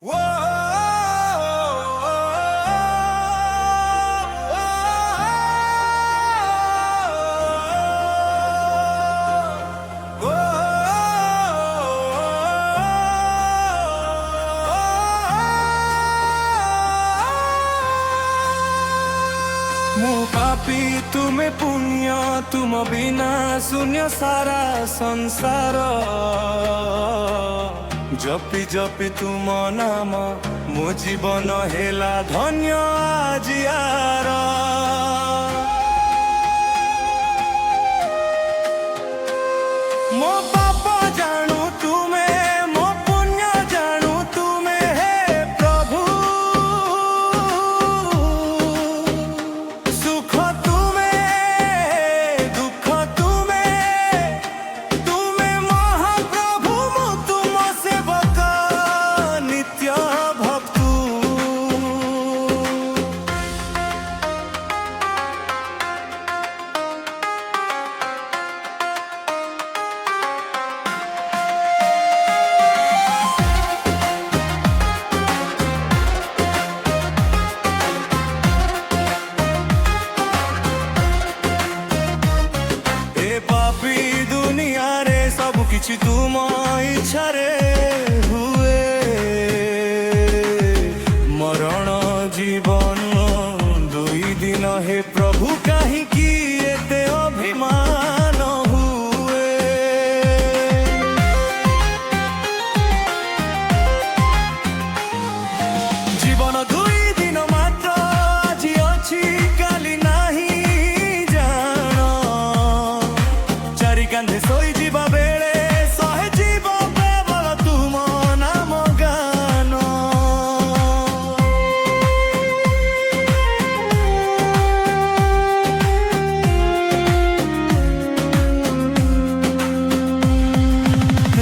ମୋ पापी तुमे पुण्य तुम बिना शून्य सारा संसार जपि जपि तुम नाम मो जीवन हेला धन्य आजियार मो पाप जानू तुमे मो पुण्य जानू तुमे हे प्रभु सुख तुमे दुख तुमे तुमे महाप्रभु मो तुम सेवक नित्य भक्तु पापी दुनिया रे सब किछि तुम इच्छा रे हुए मरण जीवन दुई दिन हे प्रभु कहीं की एते अभिमान हुए जीवन दुई दिन मात्र आज अछि काली नाही कांधे सोई जीवा बेले सहे जीव केवल तुम नाम गान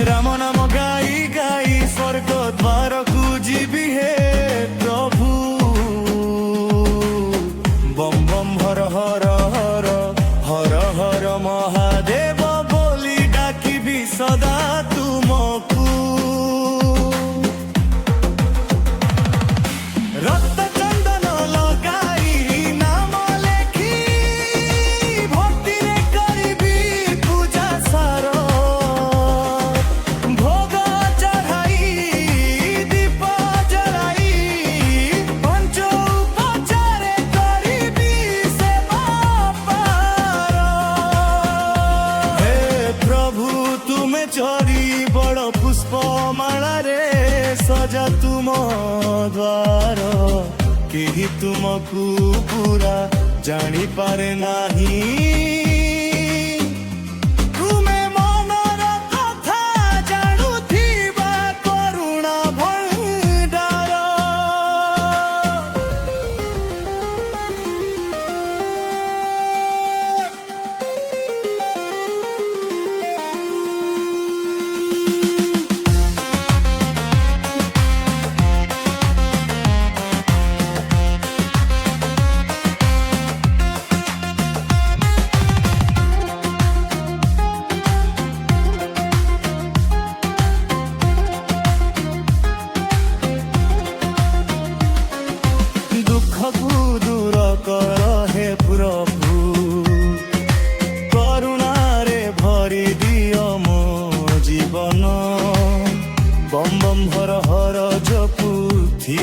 राम नाम गाई गाई स्वर्ग द्वार को जीवी हे प्रभु बम बम हर हर हर हर हर महादेव सदा तुमको रक्त चंदन लगाई नाम लेखी भक्ति रे करीबी पूजा सार भोग चढ़ाई दीप जलाई पंच उपचार करीबी सेवा पार हे प्रभु तुमे चरी बड़ पुष्प माला रे सजा तुम द्वार केही तुमको पूरा जानी पारे नाही तुमे मनर कथा जानुथिबा करुणा भंडार दूर कर हे प्रभु करुणा रे भरी दियो मो जीवन बम बम हर हर जपु थी